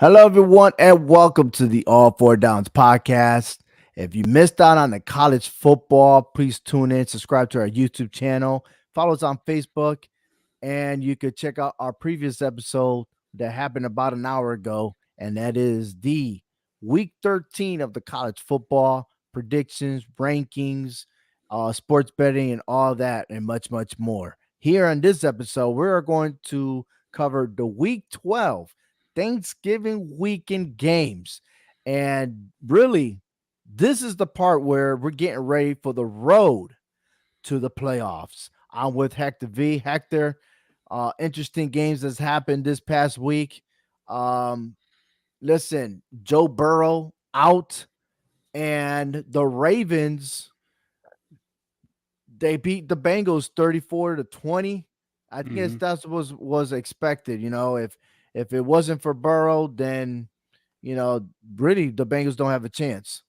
Hello, everyone, and welcome to the All Four Downs podcast. If you missed out on the college football, please tune in, subscribe to our YouTube channel, follow us on Facebook, and you could check out our previous episode that happened about an hour ago, and that is the week 13 of the college football predictions, rankings, sports betting, and all that, and much, much more. Here on this episode, we're going to cover the week 12 Thanksgiving weekend games. And really, this is the part where we're getting ready for the road to the playoffs. I'm with Hector V. Hector, interesting games that's happened this past week. Um, Listen, Joe Burrow out, and the Ravens, they beat the Bengals 34-20. I guess Mhm. that was expected. If it wasn't for Burrow, then really the Bengals don't have a chance.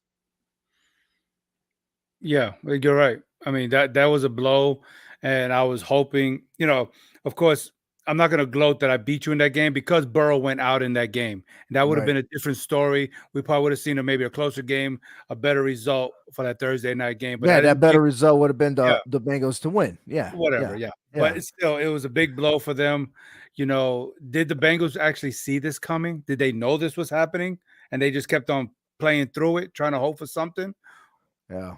Yeah, you're right. I mean, that was a blow, and I was hoping, of course, I'm not gonna gloat that I beat you in that game because Burrow went out in that game. And that would have Right. been a different story. We probably would have seen maybe a closer game, a better result for that Thursday night game. But Yeah, I that didn't better think, result would have been yeah, the Bengals to win. Yeah, whatever, yeah, yeah. But yeah. it was a big blow for them. Did the Bengals actually see this coming? Did they know this was happening? And they just kept on playing through it, trying to hope for something? Yeah.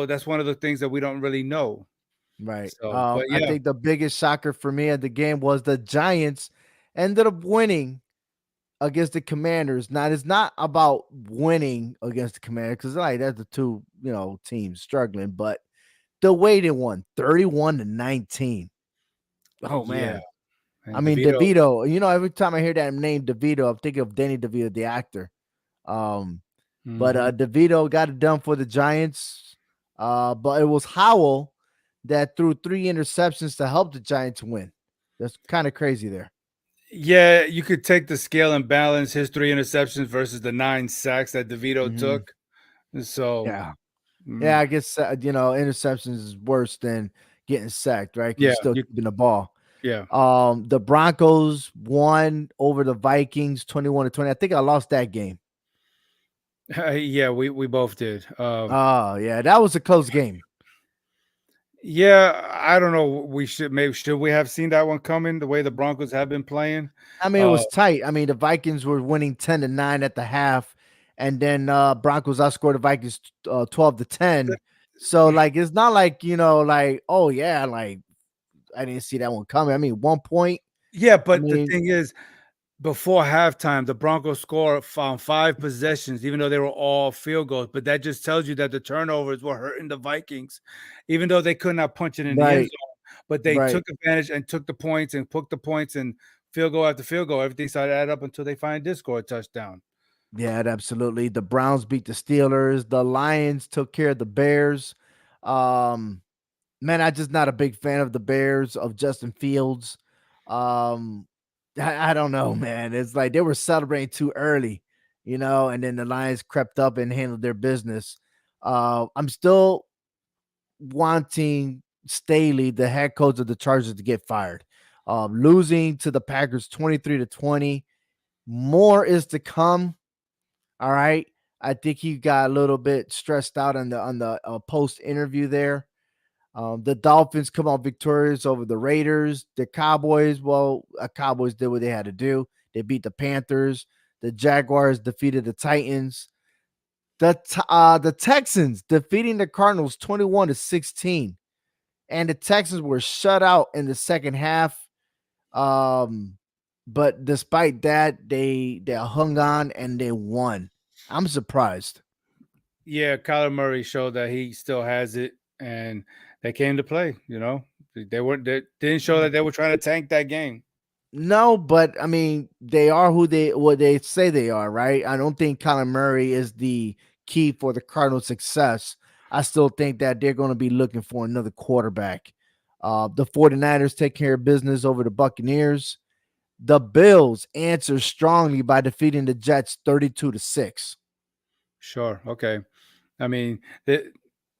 That's one of the things that we don't really know. Right. So, but I yeah. think the biggest shocker for me at the game was the Giants ended up winning against the Commanders. Now it's not about winning against the Commanders because like that's the two teams struggling, but the way they won 31-19. Oh Yeah, man. I and mean DeVito. DeVito, every time I hear that name DeVito, I'm thinking of Danny DeVito, the actor. Um, but Mhm. DeVito got it done for the Giants. But it was Howell that threw three interceptions to help the Giants win. That's kind of crazy there. Yeah, you could take the scale and balance his 3 interceptions versus the 9 sacks that DeVito Hmm. took. So, Yeah. Yeah, mm, I guess interceptions is worse than getting sacked, right? Because you're yeah, still you keeping the ball. yeah. The Broncos won over the Vikings 21-20. I think I lost that game. Yeah, we both did. Oh, yeah, that was a close game. Yeah, I don't know, we should we have seen that one coming the way the Broncos have been playing? I mean, it Uh, was tight. I mean, the Vikings were winning 10-9 at the half, and then Broncos outscored the Vikings 12-10. So like it's not like, like, oh yeah, like I didn't see that one coming. I mean, 1 point. yeah, I but the mean, thing is, before halftime, the Broncos scored on 5 possessions, even though they were all field goals. But that just tells you that the turnovers were hurting the Vikings, even though they could not punch it in the end right, zone. But they right. took advantage and took the points and put the points and field goal after field goal. Everything started to add up until they finally did score a touchdown. Yeah, absolutely. The Browns beat the Steelers. The Lions took care of the Bears. Um, Man, I'm just not a big fan of the Bears of Justin Fields. Um, I don't know, man. It's like they were celebrating too early, and then the Lions crept up and handled their business. I'm still wanting Staley, the head coach of the Chargers, to get fired. Losing to the Packers 23-20. More is to come. All right. I think he got a little bit stressed out on the post interview there. The Dolphins come out victorious over the Raiders. The Cowboys, well, Cowboys did what they had to do. They beat the Panthers. The Jaguars defeated the Titans. The Texans defeating the Cardinals 21-16, and the Texans were shut out in the second half. Um, but despite that, they hung on and they won. I'm surprised. Yeah, Kyler Murray showed that he still has it, and they came to play. They didn't show that they were trying to tank that game. No, but I mean, they are what they say they are, right? I don't think Kyler Murray is the key for the Cardinals' success. I still think that they're going to be looking for another quarterback. The 49ers take care of business over the Buccaneers. The Bills answer strongly by defeating the Jets 32-6. Sure. Okay. I mean,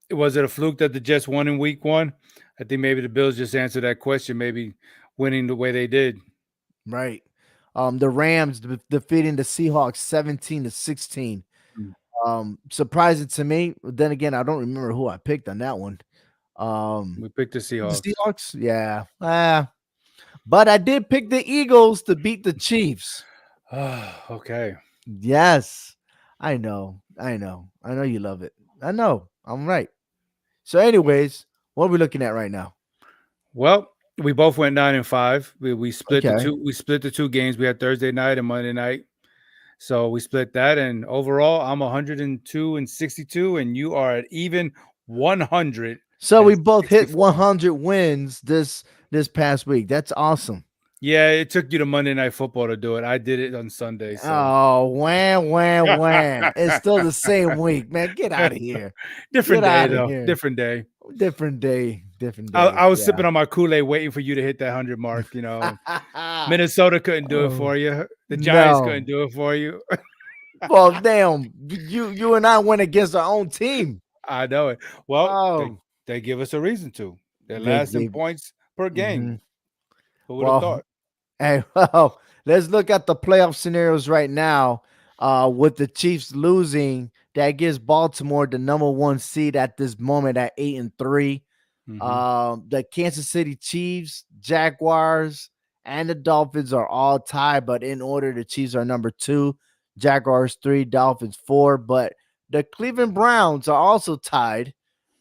was it a fluke that the Jets won in week one? I think maybe the Bills just answered that question, maybe winning the way they did. Right. The Rams defeating the Seahawks 17-16. Mm. Surprising to me. Then again, I don't remember who I picked on that one. We picked the The Seahawks. Seahawks, yeah. But I did pick the Eagles to beat the Chiefs. Okay. Yes, I know. I know. I know you love it. I know. I'm right. So, anyways, what are we looking at right now? Well, we both went 9-5. We split the Okay. two. We split the two games. We had Thursday night and Monday night. So we split that, and overall, I'm 102-62, and you are at even 100. So we both hit 100 wins this past week. That's awesome. Yeah, it took you to Monday Night Football to do it. I did it on Sunday. So Oh, wham, wham, wham. It's still the same week, man. Get out of here. different Get day, out of though. here. Different day. Different day. Different I, day. I was Yeah. sipping on my Kool-Aid waiting for you to hit that 100 mark. You know, Minnesota couldn't do it for you. The Giants couldn't do it for you. Well, damn, you and I went against our own team. I know it. Well, Oh, they give us a reason to. They're they last in gave. points per game. Mhm. Who would have Well, thought? hey, well, let's look at the playoff scenarios right now. With the Chiefs losing, that gives Baltimore the number one seed at this moment at 8-3. Mhm. The Kansas City Chiefs, Jaguars, and the Dolphins are all tied, but in order, the Chiefs are number 2, Jaguars 3, Dolphins 4. But the Cleveland Browns are also tied.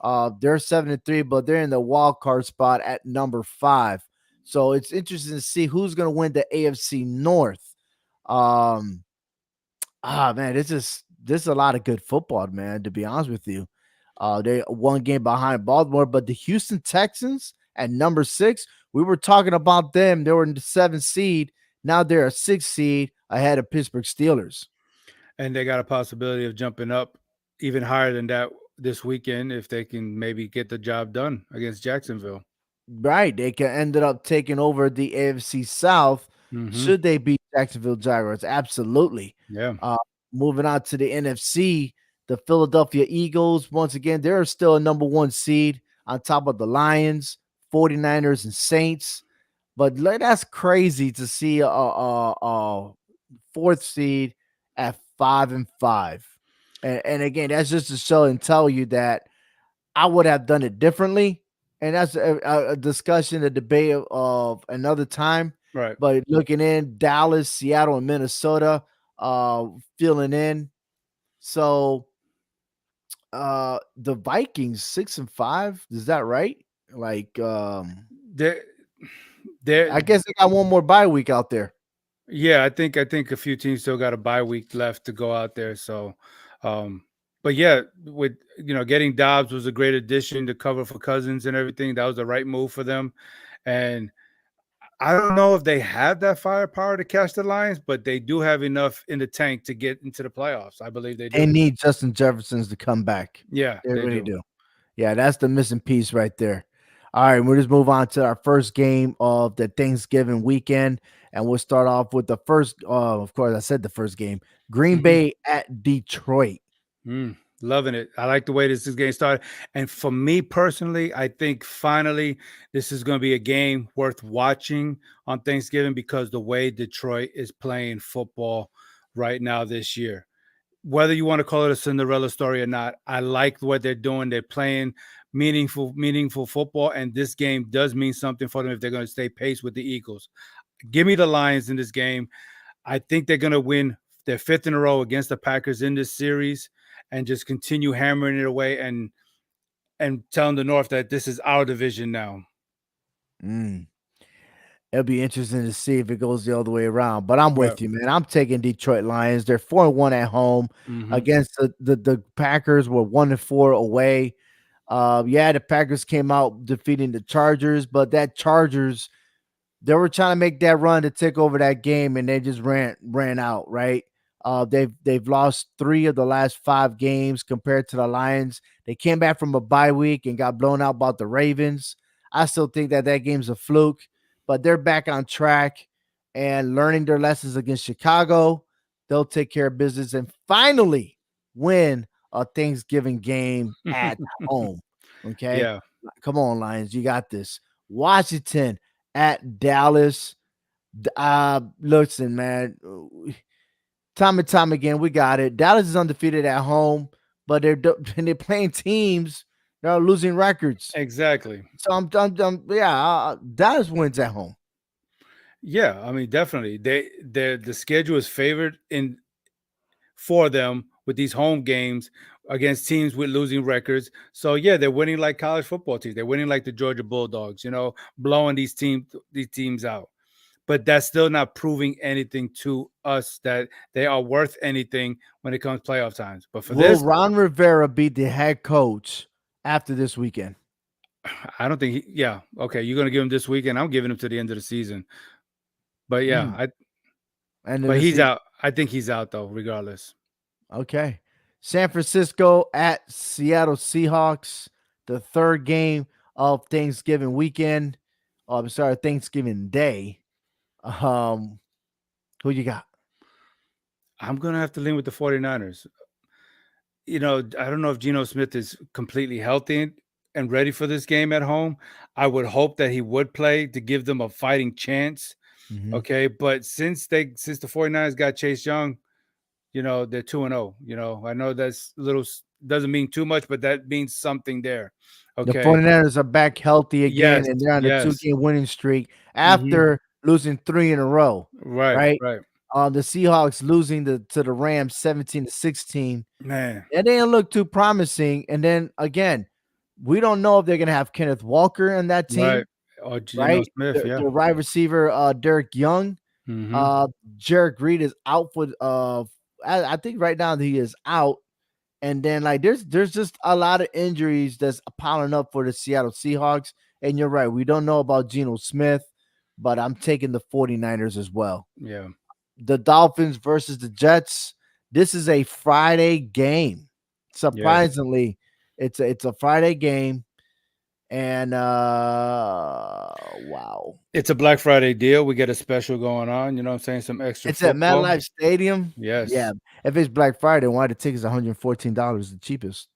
They're 7-3, but they're in the wild card spot at number 5. So it's interesting to see who's going to win the AFC North. Um, Man, this is a lot of good football, man. To be honest with you, they one game behind Baltimore, but the Houston Texans at number 6. We were talking about them. They were in the 7th seed. Now they're a 6th seed ahead of Pittsburgh Steelers. And they got a possibility of jumping up even higher than that this weekend if they can maybe get the job done against Jacksonville. Right, they can ended up taking over the AFC South. Mhm. Should they beat Jacksonville Jaguars? Absolutely. Yeah. Uh, Moving on to the NFC, the Philadelphia Eagles, once again, they're still a number 1 seed on top of the Lions, 49ers, and Saints. But that's crazy to see a 4th seed at 5-5. And again, that's just to show and tell you that I would have done it differently. And that's a discussion, a debate of another time. Right. But looking in Dallas, Seattle, and Minnesota, filling in. So the Vikings 6-5. Is that right? Like They're, they're I guess they got one more bye week out there. Yeah, I think a few teams still got a bye week left to go out there. So, but yeah, with getting Dobbs was a great addition to cover for Cousins and everything. That was the right move for them. And I don't know if they have that firepower to catch the Lions, but they do have enough in the tank to get into the playoffs. I believe they They do. need Justin Jeffersons to come back. Yeah, They they really do. do. Yeah, that's the missing piece right there. All right, we'll just move on to our first game of the Thanksgiving weekend, and we'll start off with the first. Of course, I said the first game: Green Mhm. Bay at Detroit. Loving it. I like the way this is getting started. And for me personally, I think finally this is going to be a game worth watching on Thanksgiving because the way Detroit is playing football right now this year. Whether you want to call it a Cinderella story or not, I like what they're doing. They're playing meaningful football, and this game does mean something for them if they're going to stay pace with the Eagles. Give me the Lions in this game. I think they're going to win their 5th in a row against the Packers in this series and just continue hammering it away and telling the North that this is our division now. Mm. It'll be interesting to see if it goes the other way around. But I'm Right. with you, man. I'm taking Detroit Lions. They're 4-1 at home Mhm. against the Packers. Were 1-4 away. Yeah, the Packers came out defeating the Chargers, but that Chargers, they were trying to make that run to take over that game, and they just ran out. Right? They've lost 3 of the last 5 games compared to the Lions. They came back from a bye week and got blown out by the Ravens. I still think that game's a fluke, but they're back on track and learning their lessons against Chicago. They'll take care of business and finally win a Thanksgiving game at home. Okay. Yeah. Come on, Lions. You got this. Washington at Dallas. Listen, man. Time and time again, we got it. Dallas is undefeated at home, but and they're playing teams that are losing records. Exactly. So yeah, Dallas wins at home. Yeah, I mean, definitely. The schedule is favored in for them with these home games against teams with losing records. So yeah, they're winning like college football teams. They're winning like the Georgia Bulldogs, blowing these teams out. But that's still not proving anything to us that they are worth anything when it comes playoff times. But for Will this, Ron Rivera be the head coach after this weekend? I don't think yeah, okay, you're gonna give him this weekend. I'm giving him to the end of the season. But yeah, Mm, end of but the he's season. out. I think he's out though, regardless. Okay. San Francisco at Seattle Seahawks, the third game of Thanksgiving weekend. Oh, I'm sorry, Thanksgiving Day. Who you got? I'm gonna have to lean with the 49ers. I don't know if Geno Smith is completely healthy and ready for this game at home. I would hope that he would play to give them a fighting chance. Mhm. Okay. But since the 49ers got Chase Young, they're 2-0. I know that's doesn't mean too much, but that means something there. The Okay. 49ers are back healthy again, Yes, and they're on a yes. two-game winning streak Hmm. after losing 3 in a row, Right, right? right. The Seahawks losing to the Rams 17-16. Man. That didn't look too promising. And then again, we don't know if they're gonna have Kenneth Walker in that Right. team, Or Geno right? Smith, yeah. The wide receiver, Derek Young, Hmm. uh, Jarek Reed is out for. I think right now that he is out. And then like there's just a lot of injuries that's piling up for the Seattle Seahawks. And you're right, we don't know about Geno Smith, but I'm taking the 49ers as well. Yeah. The Dolphins versus the Jets. This is a Friday game. Yes. Surprisingly, it's a Friday game. And wow. It's a Black Friday deal. We get a special going on. You know what I'm saying? Some extra It's at football. MetLife Stadium. Yeah. Yes. If it's Black Friday, why the ticket's $114, the cheapest?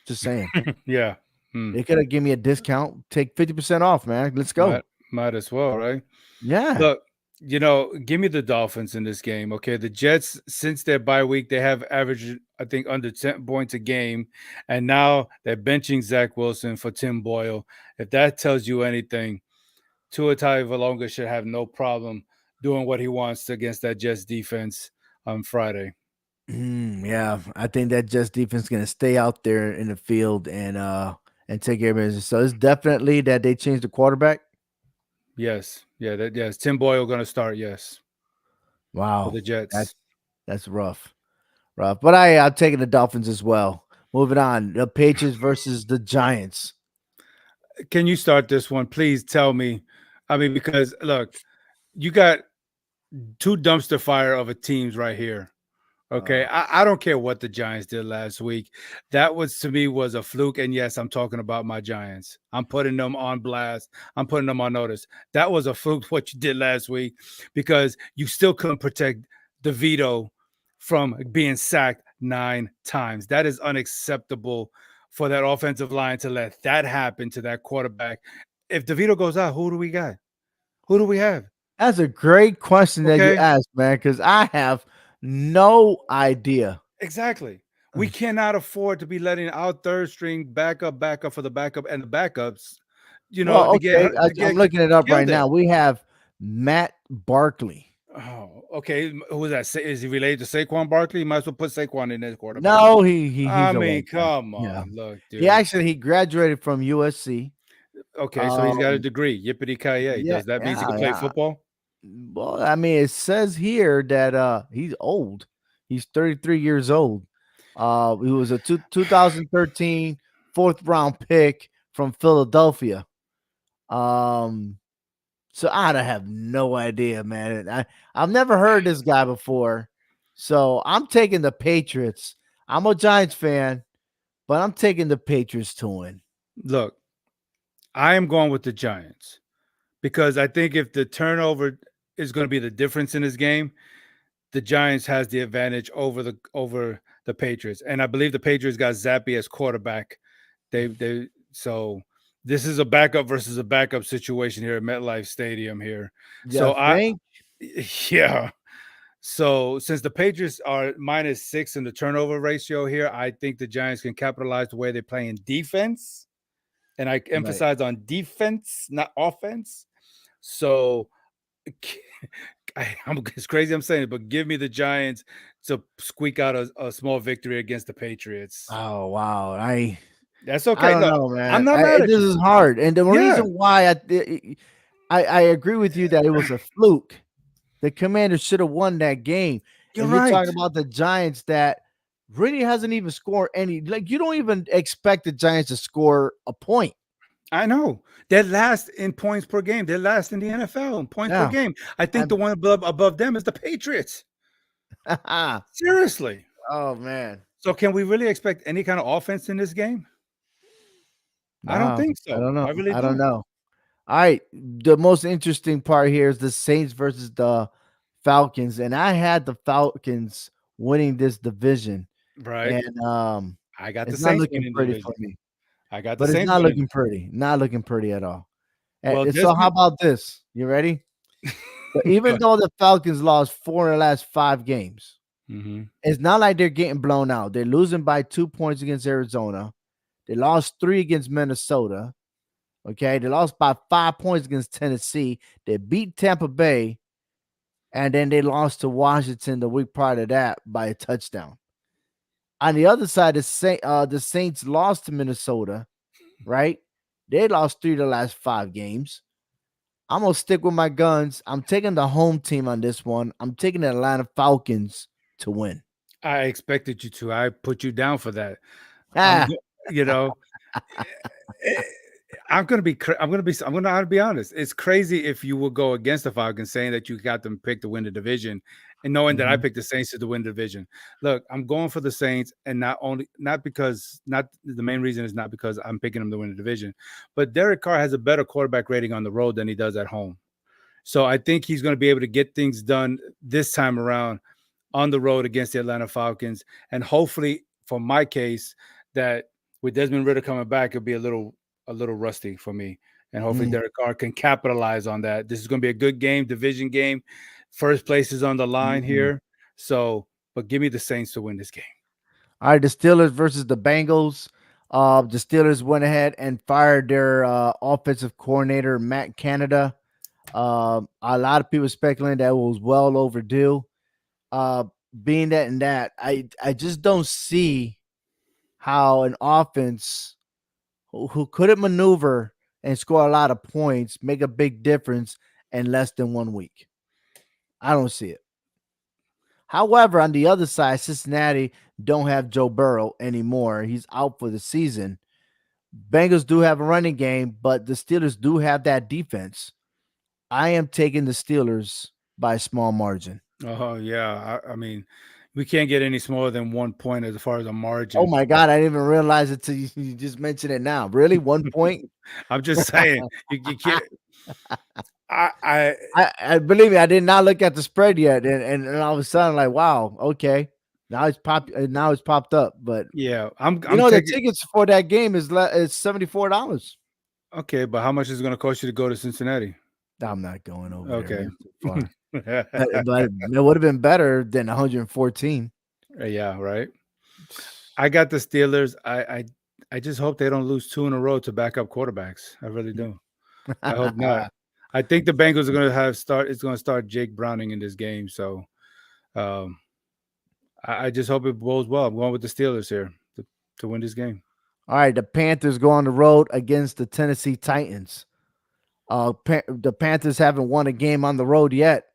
Just saying. Yeah. Hmm. They could have given me a discount. Take 50% off, man. Let's Might go. might as well, right? Yeah. Look, give me the Dolphins in this game. Okay. The Jets, since their bye week, they have averaged, I think, under 10 points a game. And now they're benching Zach Wilson for Tim Boyle. If that tells you anything, Tua Tagovailoa should have no problem doing what he wants against that Jets defense on Friday. Yeah. I think that Jets defense is gonna stay out there in the field and take care of business. So it's definitely that they changed the quarterback. Yes. Yeah, yes. Tim Boyle gonna start, yes, for Wow. the That's Jets. that's rough. Rough. But I'm taking the Dolphins as well. Moving on. The Patriots versus the Giants. Can you start this one? Please tell me. I mean, because look, you got two dumpster fire of a teams right here. Okay. Uh, I don't care what the Giants did last week. That was to me was a fluke. And yes, I'm talking about my Giants. I'm putting them on blast. I'm putting them on notice. That was a fluke what you did last week because you still couldn't protect DeVito from being sacked 9 times. That is unacceptable for that offensive line to let that happen to that quarterback. If DeVito goes out, who do we got? Who do we have? that's a great question that you Okay. asked, man, because I have no idea. Exactly. We cannot afford to be letting our third string backup for the backup and the backups, Well, to get okay. hurt, to I'm get looking it up right killed now. there. We have Matt Barkley. Oh, okay. Who is that? Is he related to Saquon Barkley? You might as well put Saquon in as quarterback. No, he's I a mean, white guy. come Yeah. on, look, He dude. actually he graduated from USC. Okay, so he's got a Um, degree. Yippity ki yeah, Does that mean he yeah, can play yeah. football? Well, I mean, it says here that he's old. He's 33 years old. He was a 2013 fourth round pick from Philadelphia. Um, so I don't have no idea, man. I've never heard this guy before. So I'm taking the Patriots. I'm a Giants fan, but I'm taking the Patriots to win. Look, I am going with the Giants because I think if the turnover is going to be the difference in this game, the Giants has the advantage over the Patriots, and I believe the Patriots got Zappy as quarterback. They so this is a backup versus a backup situation here at MetLife Stadium here. You So I think? yeah. So since the Patriots are -6 in the turnover ratio here, I think the Giants can capitalize the way they're playing defense. And I Right. emphasize on defense, not offense. So it's crazy I'm saying it, but give me the Giants to squeak out a small victory against the Patriots. Oh wow. That's I okay. don't Look, know, I'm man. not mad at This you. is hard, and the Yeah, reason why I agree with you that it was a fluke. The Commanders should have won that game, you're and you're right. talking about the Giants that really hasn't even scored any. Like you don't even expect the Giants to score a point. I know. They're last in points per game. They're last in the NFL in points per Yeah, game. I think the and one above them is the Patriots. Seriously. oh man, So can we really expect any kind of offense in this game? I don't no, think I so. don't know. I really I don't don't. know. All right, the most interesting part here is the Saints versus the Falcons, and I had the Falcons winning this division, Right. and I got the it's not Saints looking winning the pretty for division. me. I got the But it's Saints not winning. looking pretty. Not looking pretty at all. Well, So how Desmond, about this? You ready? So go even ahead. though the Falcons lost 4 of the last 5 games, Mhm. it's not like they're getting blown out. They're losing by 2 points against Arizona. They lost 3 against Minnesota. Okay. They lost by 5 points against Tennessee. They beat Tampa Bay. And then they lost to Washington the week prior to that by a touchdown. On the other side, the Saints lost to Minnesota, right? They lost 3 of the last 5 games. I'm gonna stick with my guns. I'm taking the home team on this one. I'm taking the Atlanta Falcons to win. I expected you to. I put you down for that. I'm Ah, go you know, eh, I'm gonna be honest. It's crazy if you will go against the Falcons saying that you got them picked to win the division and knowing that I mhm, picked the Saints to win the division. Look, I'm going for the Saints, and not the main reason is not because I'm picking them to win the division, but Derek Carr has a better quarterback rating on the road than he does at home. So I think he's going to be able to get things done this time around on the road against the Atlanta Falcons. And hopefully, for my case, that with Desmond Ritter coming back, it'll be a little rusty for me. And hopefully mm, Derek Carr can capitalize on that. This is going to be a good game, division game. First place is on the line mhm. here. So, but give me the Saints to win this game. All right, the Steelers versus the Bengals. The Steelers went ahead and fired their offensive coordinator Matt Canada. A lot of people speculating that it was well overdue. Uh, being that and that, I just don't see how an offense who couldn't maneuver and score a lot of points make a big difference in less than 1 week. I don't see it. However, on the other side, Cincinnati don't have Joe Burrow anymore. He's out for the season. Bengals do have a running game, but the Steelers do have that defense. I am taking the Steelers by a small margin. Oh, yeah. I mean, we can't get any smaller than 1 point as far as a Oh margin. my God, I didn't even realize it till you just mentioned it now. Really? 1 point? I'm just saying, you can't. I I believe me, I did not look at the spread yet, and all of a sudden, like, wow, okay, now it's popped up. But yeah, I'm you I'm know, the taking tickets for that game is $74. okay, but how much is it gonna cost you to go to Cincinnati? I'm not going over there, Okay. man. Too far. But it would have been better than 114. Yeah, right. I got the Steelers. I just hope they don't lose 2 in a row to backup quarterbacks. I really do. I hope not. I think the Bengals are gonna start Jake Browning in this game. So um I just hope it goes well. I'm going with the Steelers here to win this game. All right, the Panthers go on the road against the Tennessee Titans. The Panthers haven't won a game on the road yet,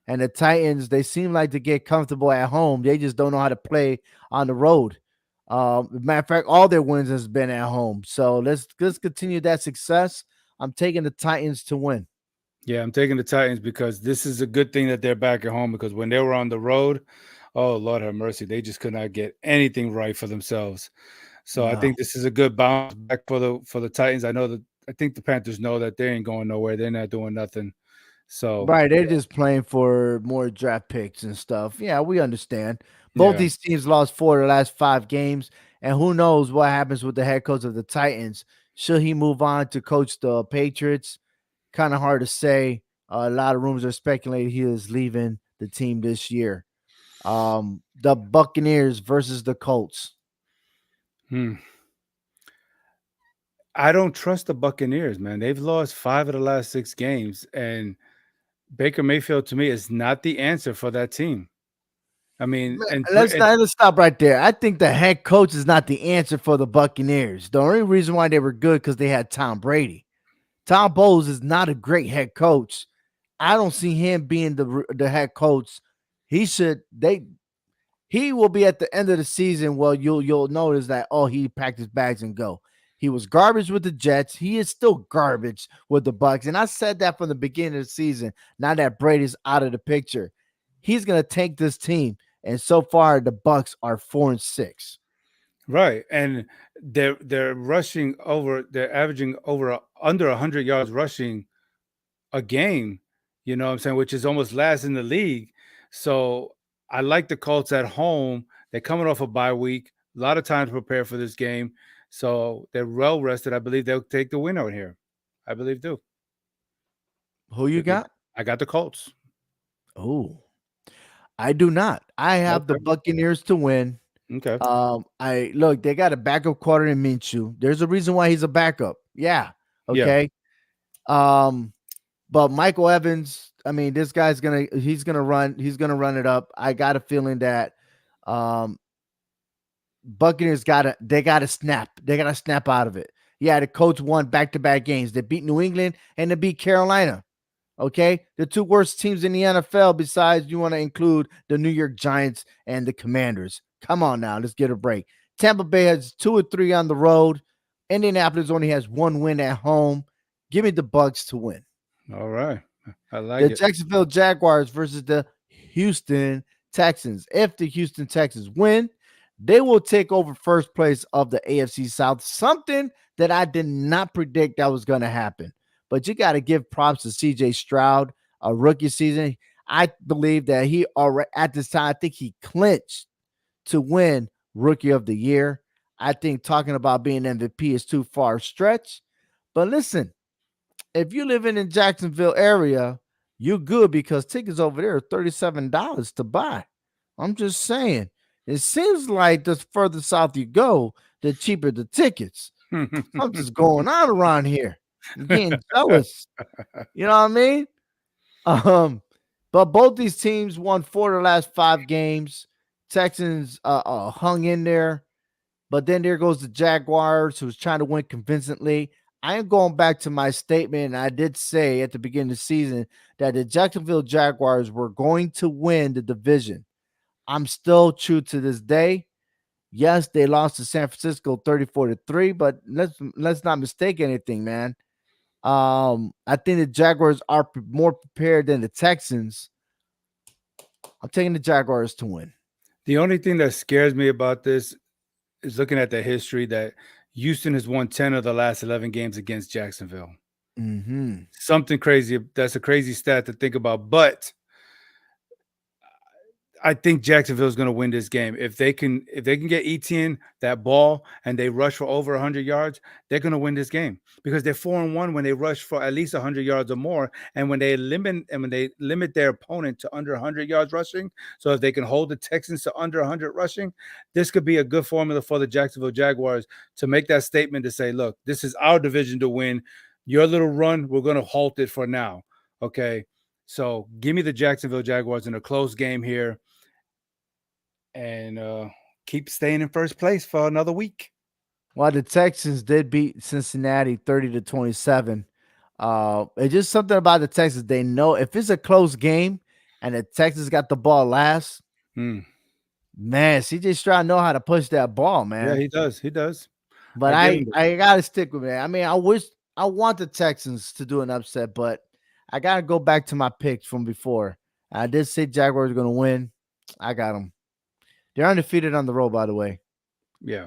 and the Titans they seem like to get comfortable at home. They just don't know how to play on the road. Matter of fact, all their wins has been at home. So let's continue that success. I'm taking the Titans to win. Yeah, I'm taking the Titans because this is a good thing that they're back at home because when they were on the road, oh Lord have mercy, they just could not get anything right for themselves. So I No. think this is a good bounce back for the Titans. I think the Panthers know that they ain't going nowhere. They're not doing nothing. So Right, they're just playing for more draft picks and stuff. Yeah, we understand. Both yeah, these teams lost 4 of the last 5 games, and who knows what happens with the head coach of the Titans. Should he move on to coach the Patriots? Kind of hard to say. A lot of rumors are speculating he is leaving the team this year. The Buccaneers versus the Colts. Hmm. I don't trust the Buccaneers, man. They've lost 5 of the last 6 games, and Baker Mayfield to me is not the answer for that team. I mean, Man, and let's not let's stop right there. I think the head coach is not the answer for the Buccaneers. The only reason why they were good because they had Tom Brady. Tom Bowles is not a great head coach. I don't see him being the head coach. He should they he will be at the end of the season. Well, you'll notice that he packed his bags and go. He was garbage with the Jets. He is still garbage with the Bucks. And I said that from the beginning of the season. Now that Brady's out of the picture, he's gonna take this team. And so far, the Bucks are 4-6. right, and they're rushing over. They're averaging under 100 yards rushing a game. You know what I'm saying, which is almost last in the league. So I like the Colts at home. They're coming off a bye week. A lot of time to prepare for this game, so they're well rested. I believe they'll take the win out here. I believe do. Who you got? I got the Colts. Oh, I do not. I have the Okay. Buccaneers to win. Okay. I look, they got a backup quarter in Minshew. There's a reason why he's a backup. Yeah. Yeah. Okay. Um, but Michael Evans, I mean, this guy's he's gonna run it up. I got a feeling that um Buccaneers gotta snap. They gotta snap out of it. Yeah, the coach won back-to-back games. They beat New England and they beat Carolina. Okay, the two worst teams in the NFL. Besides, you want to include the New York Giants and the Commanders. Come on now, let's get a break. Tampa Bay has 2 or 3 on the road. Indianapolis only has 1 win at home. Give me the Bucks to win. All right. I like The it. Jacksonville Jaguars versus the Houston Texans. If the Houston Texans win, they will take over first place of the AFC South. Something that I did not predict that was going to happen. But you got to give props to CJ Stroud, a rookie season. I believe that he already at this time, I think he clinched to win rookie of the year. I think talking about being MVP is too far stretch. But listen, if you live in the Jacksonville area, you good because tickets over there are $37 to buy. I'm just saying. It seems like the further south you go, the cheaper the tickets. Something's going on around here. I'm getting jealous. You know what I mean? But both these teams won 4 of the last 5 games. Texans hung in there, but then there goes the Jaguars, who's trying to win convincingly. I am going back to my statement, and I did say at the beginning of the season that the Jacksonville Jaguars were going to win the division. I'm still true to this day. Yes, they lost to San Francisco 34-3, but let's not mistake anything, man. I think the Jaguars are more prepared than the Texans. I'm taking the Jaguars to win. The only thing that scares me about this is looking at the history that Houston has won 10 of the last 11 games against Jacksonville. Mm-hmm. Something crazy. That's a crazy stat to think about, but I think Jacksonville is going to win this game. If they can get Etienne that ball and they rush for over 100 yards, they're going to win this game because they're 4-1 when they rush for at least 100 yards or more, and when they limit their opponent to under 100 yards rushing. So if they can hold the Texans to under 100 rushing, this could be a good formula for the Jacksonville Jaguars to make that statement to say, "Look, this is our division to win. Your little run, we're going to halt it for now." Okay, so give me the Jacksonville Jaguars in a close game here and keep staying in first place for another week. Well, the Texans did beat Cincinnati 30-27. It's just something about the Texans. They know if it's a close game and the Texans got the ball last, Mm. man, CJ Stroud know how to push that ball, Yeah, man. he does. He does. But I give I him. I gotta stick with it. I mean, I want the Texans to do an upset, but I gotta go back to my picks from before. I did say Jaguars are gonna win. I got them. They're undefeated on the road, by the way. Yeah.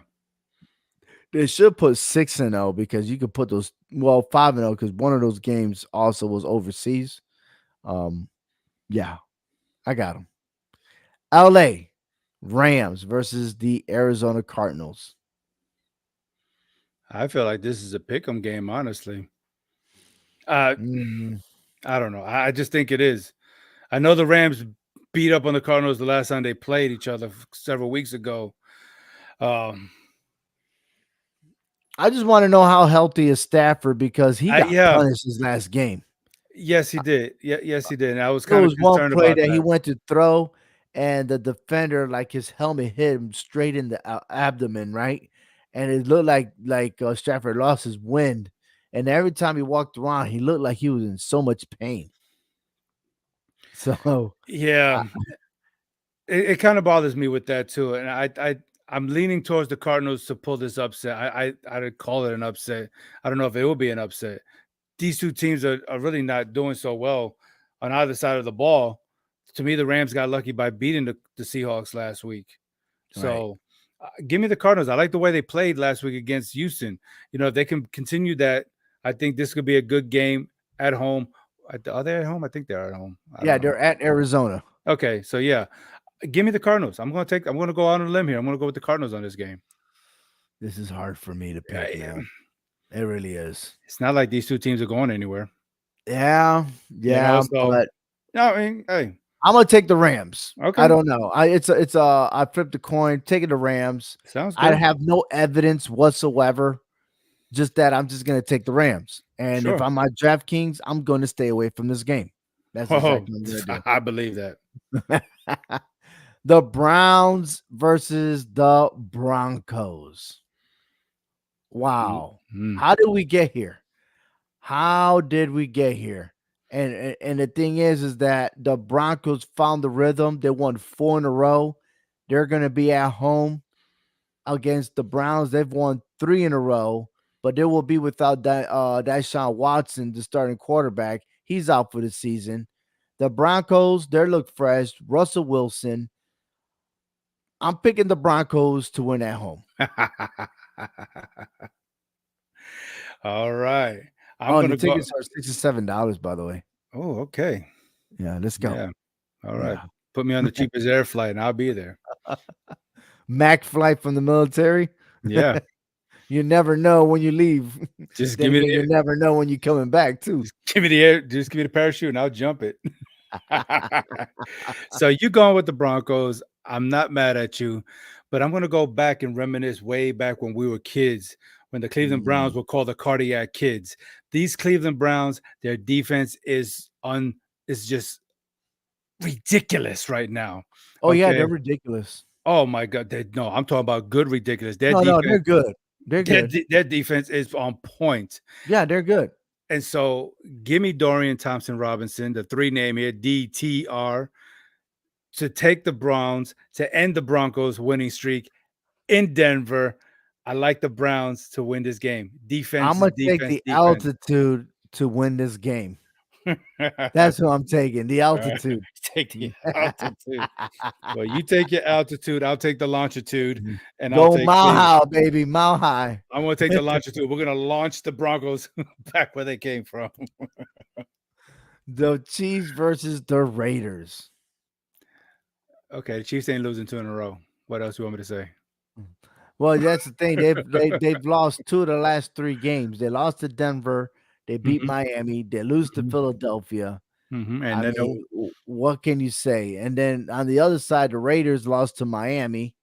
They should put 6-0 because you could put those 5-0 because one of those games also was overseas. Um, yeah, I got them. LA Rams versus the Arizona Cardinals. I feel like this is a pick'em game, honestly. Uh, Mhm. I don't know. I just think it is. I know the Rams beat up on the Cardinals the last time they played each other several weeks ago. Um, I just want to know how healthy is Stafford because he got yeah, punished his last game. yes, he did. Yeah, yes, he did. And I was There kind of was one concerned play about that he that. went to throw, and the defender, like his helmet, hit him straight in the abdomen, right? And it looked like Stafford lost his wind, and every time he walked around, he looked like he was in so much pain. So, Yeah, uh, it kind of bothers me with that too. And I'm leaning towards the Cardinals to pull this upset. I'd call it an upset. I don't know if it will be an upset. These two teams are really not doing so well on either side of the ball. To me, the Rams got lucky by beating the Seahawks last week. right. So give me the Cardinals. I like the way they played last week against Houston. You know, if they can continue that, I think this could be a good game at home. Are they at home? I think they're at home. I don't Yeah, know. they're at Arizona. Okay, so yeah, give me the Cardinals. I'm gonna go out on a limb here. I'm gonna go with the Cardinals on this game. This is hard for me to pick, Yeah, man. It really is. it's not like these two teams are going anywhere. Yeah, You know, yeah, so but no, I mean, hey, I'm gonna take the Rams. I okay, don't know. I flipped the coin, taking the Rams. sounds I good. have no evidence whatsoever, just that I'm just gonna take the Rams. And if Sure. I'm at DraftKings, I'm gonna stay away from this game. That's Oh, exactly what I'm gonna I believe that. do. The Browns versus the Broncos. Wow. Mhm. How did we get here? How did we get here? And the thing is that the Broncos found the rhythm. They won 4 in a row. They're gonna be at home against the Browns. They've won 3 in a row, but they will be without Deshaun Watson, the starting quarterback. He's out for the season. The Broncos, they look fresh. Russell Wilson. I'm picking the Broncos to win at home. All right, I'm Oh, and the gonna go. tickets are $67, by the way. Oh, okay, Yeah, let's go. yeah, all right. Yeah. Put me on the cheapest air flight, and I'll be there. Mac flight from the military. Yeah, You never know when you leave. just Then give me again, the you never know when you're coming back too. just give me the air, just give me the parachute, and I'll jump it. So you going with the Broncos? I'm not mad at you, but I'm gonna go back and reminisce way back when we were kids, when the Cleveland Browns Mm. were called the Cardiac Kids. These Cleveland Browns, their defense is just ridiculous right now. Oh yeah, Okay. they're ridiculous. Oh my God. No, I'm talking about good ridiculous. Their No, no, they're defense, good. They're good. their defense is on point. Yeah, they're good. And so give me Dorian Thompson Robinson, the three name here, DTR, to take the Browns to end the Broncos winning streak in Denver. I like the Browns to win this game. Defense I'm is gonna take defense, the defense. altitude to win this game. All That's who I'm taking. The right. altitude. Take the altitude. Well, you take your altitude, I'll take the longitude, and I'll Go take mile Cleveland. high, baby, mile high. I'm gonna take the longitude. We're gonna launch the Broncos back where they came from. The Chiefs versus the Raiders. Okay, the Chiefs ain't losing two in a row. What else you want me to say? Well, that's the thing. They've lost 2 of the last 3 games. They lost to Denver. They beat Mhm, Miami. They lose to mhm, Philadelphia. and I then mean, what can you say? And then on the other side, the Raiders lost to Miami.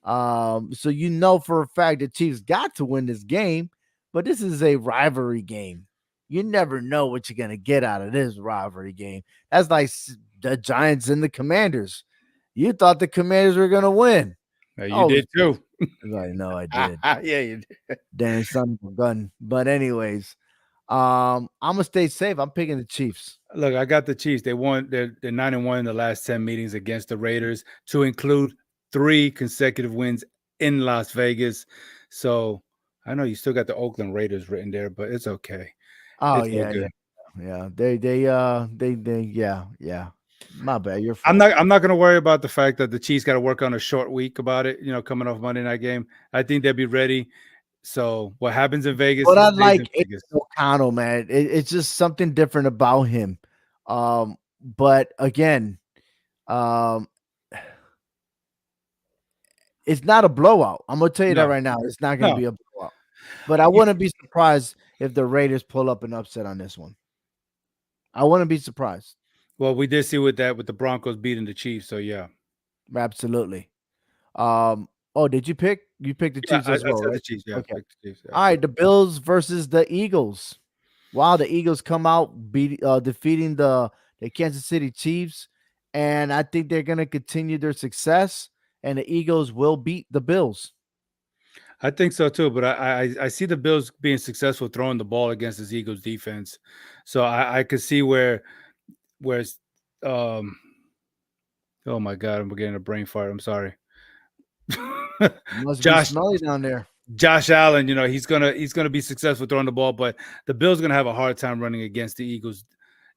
So you know for a fact the Chiefs got to win this game, but this is a rivalry game. You never know what you're gonna get out of this rivalry game. That's like the Giants and the Commanders. You thought the Commanders were gonna win. you Oh, did too. I know I did. Yeah, you did. Dang son of a gun. But anyways, I'm gonna stay safe. I'm picking the Chiefs. Look, I got the Chiefs. They won. They're 9-1 in the last 10 meetings against the Raiders, to include 3 consecutive wins in Las Vegas. So I know you still got the Oakland Raiders written there, but it's okay. Oh It's all yeah, good. yeah, yeah. Yeah. My bad. Your I'm fault. not I'm not gonna worry about the fact that the Chiefs got to work on a short week about it, coming off Monday night game. I think they'll be ready. So what happens in Vegas But I stays in like Aiden Vegas. O'Connell, man. It's just something different about him. But again, um, it's not a blowout. I'm gonna tell you that No, right now. It's not gonna no. be a blowout. But I You- wouldn't be surprised if the Raiders pull up an upset on this one. I wouldn't be surprised. well, we did see with that with the Broncos beating the Chiefs. So yeah, Absolutely. Oh, did you pick? You picked the yeah, Chiefs I as well, said the right? Chiefs. Yeah, Okay. pick the Chiefs. Yeah. All right, the Bills versus the Eagles. Wow, the Eagles come out defeating the Kansas City Chiefs, and I think they're going to continue their success, and the Eagles will beat the Bills. I think so too, but I see the Bills being successful throwing the ball against this Eagles defense, so I could see where it's, um oh my god, I'm getting a brain fart. I'm sorry. Must be Josh smelly down there. Josh Allen, he's gonna be successful throwing the ball, but the Bills gonna have a hard time running against the Eagles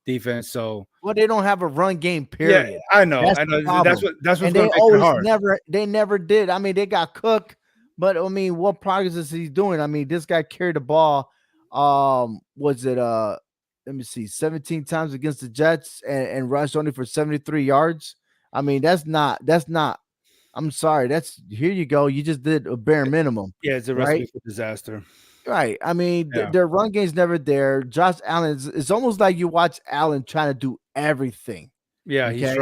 defense. So Well, they don't have a run game, yeah, period. I know, That's I the know. That's problem. what's And gonna make it hard. they never did. I mean, they got Cook, but I mean, what progress is he doing? I mean, this guy carried the ball. Was it let me see, 17 times against the Jets and rushed only for 73 yards. I mean, that's not. I'm sorry. That's here you go. You just did a bare minimum, Yeah, it's a recipe right? for disaster. Right. I mean, Yeah, their run game's never there. Josh Allen is it's almost like you watch Allen trying to do everything. yeah, he's Okay.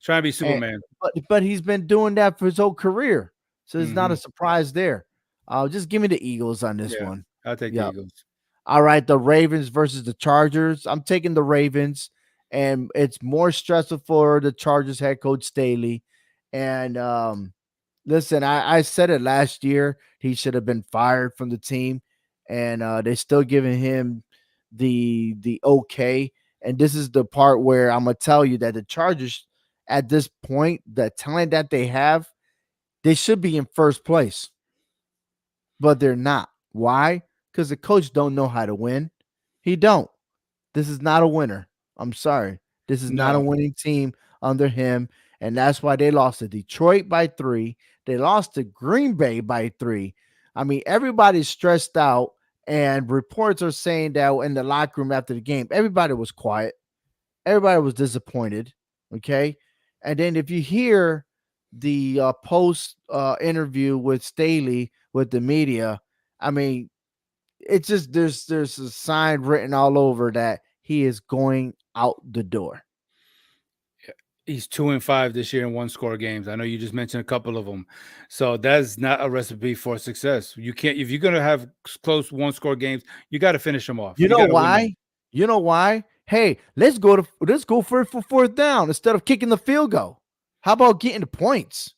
trying to be And Superman. but he's been doing that for his whole career. So it's not Hmm. a surprise there. Just give me the Eagles on this Yeah, one. I'll take the Yep. Eagles. All right, the Ravens versus the Chargers. I'm taking the Ravens, and it's more stressful for the Chargers head coach Staley. And listen, I said it last year. He should have been fired from the team, and they're still giving him the okay. And this is the part where I'm gonna tell you that the Chargers, at this point, the talent that they have, they should be in first place, but they're not. Why? Because the coach don't know how to win. He don't. This is not a winner. I'm sorry. This is not a No, winning team under him. And that's why they lost to Detroit by 3. They lost to Green Bay by 3. I mean, everybody's stressed out. And reports are saying that in the locker room after the game, everybody was quiet. Everybody was disappointed. Okay. And then if you hear the post interview with Staley with the media, I mean, it's just there's a sign written all over that he is going out the door. he's 2-5 this year in one score games. I know you just mentioned a couple of them, so that's not a recipe for success. You can't if you're gonna have close one score games, you got to finish them off. You You know got to win them, why? You know why? Hey, let's go for fourth down instead of kicking the field goal. How about getting the points?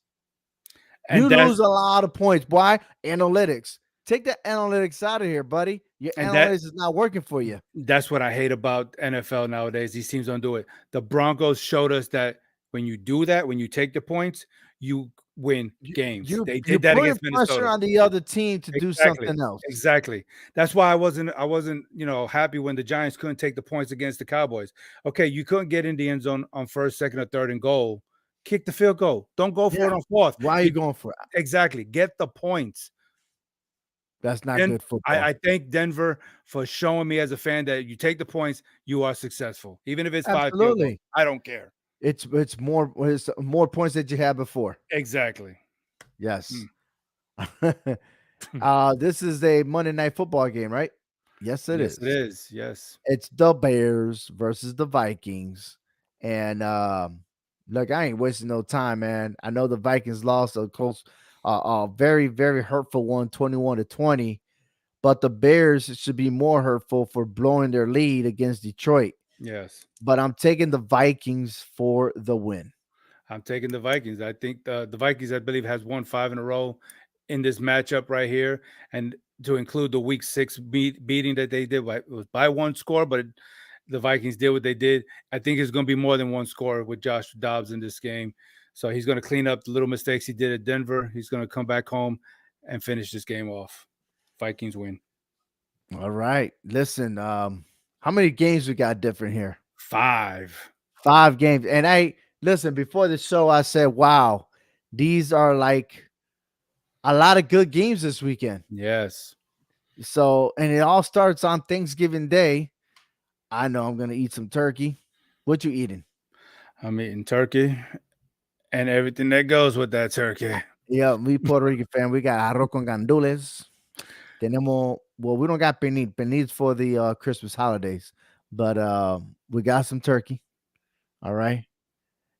and You that's lose a lot of points. Why? Analytics. Take the analytics out of here, buddy. Your and that analytics is not working for you. that's what I hate about NFL nowadays. These teams don't do it. The Broncos showed us that when you do that, when you take the points, you win You games. you They you're did that putting against pressure Minnesota. on the other team to do Exactly. something else. Exactly. That's why I wasn't, happy when the Giants couldn't take the points against the Cowboys. Okay, you couldn't get in the end zone on first, second, or third and goal. Kick the field goal. Don't go for Yeah. it on fourth. Why are you You going for it? exactly get the points. That's not Then good I football. thank Denver for showing me as a fan that you take the points, you are successful. Even if it's 5 field goals. Absolutely. I don't care. It's more points that you had before. Exactly. Yes. Mm. This is a Monday night football game, right? Yes, it Yes, it is. is. Yes. It's the Bears versus the Vikings. And look, I ain't wasting no time, man. I know the Vikings lost a close, very, very hurtful one, 21-20. But the Bears should be more hurtful for blowing their lead against Detroit. Yes. But I'm taking the Vikings for the win. I'm taking the Vikings. I think the Vikings, I believe, has won 5 in a row in this matchup right here, and to include the Week 6 beating that they did, it was by one score, but the Vikings did what they did. I think it's going to be more than one score with Josh Dobbs in this game, so he's going to clean up the little mistakes he did at Denver. He's going to come back home and finish this game off. Vikings win. All right. Listen, how many games we got different here? 5. 5 games. And I listen, before the show, I said, wow, these are like a lot of good games this weekend. Yes. So, and it all starts on Thanksgiving Day. I know I'm gonna eat some turkey. What you eating? I'm eating turkey and everything that goes with that turkey. Yeah, we Puerto Rican fan. We got arroz con gandules. Tenemos, well, we don't got pernil. Pernil's for the Christmas holidays, but we got some turkey. All right.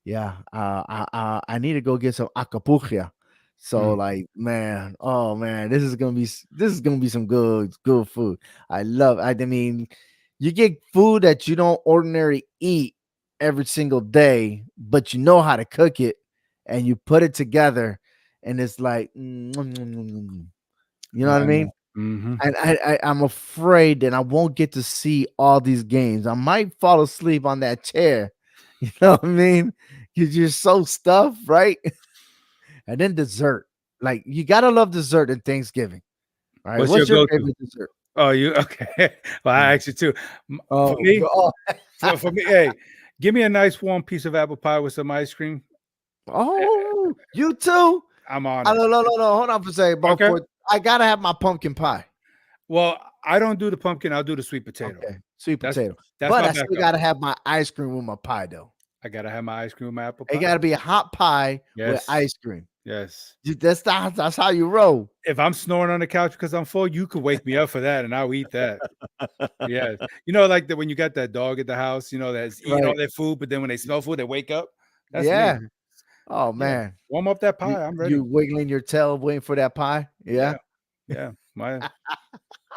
Yeah. I need to go get some acapulco. So Mm. like, man, oh man, this is gonna be some good food. I mean, you get food that you don't ordinarily eat every single day, but you know how to cook it, and you put it together, and it's like, you know what I I know. mean? Mhm. And I'm afraid that I won't get to see all these games. I might fall asleep on that chair. You know what I mean? Because you're so stuffed, right? And then dessert. Like you gotta love dessert in Thanksgiving. All right. What's your What's your go-to? favorite dessert? Oh, you okay. Well, I Mm. asked you too. For Oh, me oh, for me, hey, give me a nice warm piece of apple pie with some ice cream. oh, you too? I'm on Oh, it. no. Hold on for a second, bro. Okay. I gotta have my pumpkin pie. Well, I don't do the pumpkin, I'll do the sweet potato. Okay, sweet That's potato. that's But my I still backup. gotta have my ice cream with my pie though. I gotta have my ice cream with my apple It pie. gotta be a hot pie with Yes, ice cream. yes. That's how you roll. If I'm snoring on the couch because I'm full, you could wake me up for that, and I'll eat that. Yes. You know, like, that when you got that dog at the house, that's eating all Right. their food, but then when they smell food, they wake up? That's me. Yeah. Oh Yeah. man. Warm up that You pie, I'm ready. you wiggling your tail waiting for that pie? Yeah. Yeah, yeah. My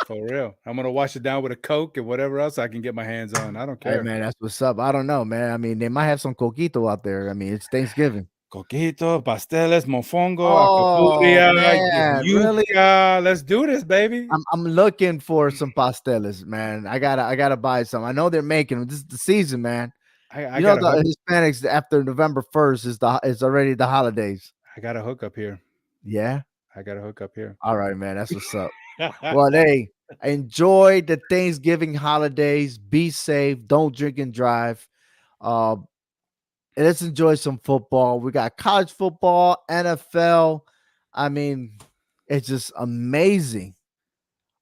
For real. I'm gonna wash it down with a Coke and whatever else I can get my hands on. I don't Hey care. man, that's what's up. I don't know, man. I mean, they might have some coquito out there. I mean, it's Thanksgiving. Coquito, pasteles, mofongo, Oh alcapurria, man, really? yuca. Let's do this, baby. I'm looking for some pasteles, man. I gotta buy some. I know they're making them. This is the season, man. I You know got a hook. the Hispanics after November 1st is already the holidays. I got a hook up here. Yeah. I got a hook up here. All right, man. That's what's up. Well, hey, enjoy the Thanksgiving holidays. Be safe. Don't drink and drive. Uh, and let's enjoy some football. We got college football, NFL. I mean, it's just amazing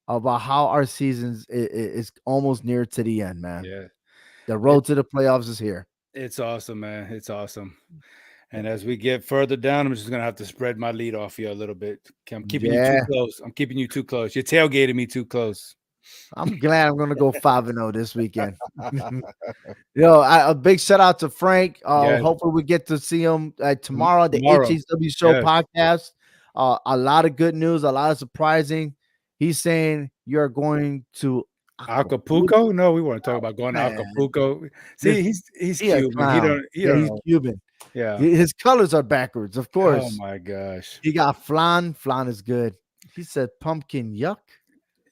about how our seasons is almost near to the end, man. Yeah. The It road to the playoffs is here. it's awesome, man. It's awesome. And as we get further down, I'm just gonna have to spread my lead off you a little bit. I'm keeping you too Yeah, close. I'm keeping you too close. You're tailgating me too close. I'm glad I'm gonna go 5-0 this weekend. A big shout out to Frank. Yes. Hopefully we get to see him tomorrow at the Tomorrow. HHW Show Yes. podcast. A lot of good news, a lot of surprising. He's saying you're going to Acapulco? No, we weren't talking about going to Man, Acapulco. See, this he's he a Cuban. He clown. don't he Yeah, don't he's know. Cuban. Yeah. His colors are backwards, of Oh course. my gosh. He got flan. Flan is good. He said pumpkin yuck.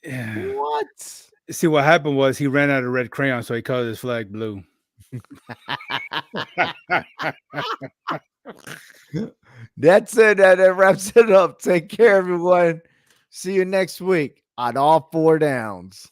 Yeah. What? See, what happened was he ran out of red crayon, so he colored his flag blue. That's it. That wraps it up. Take care, everyone. See you next week on All Four Downs.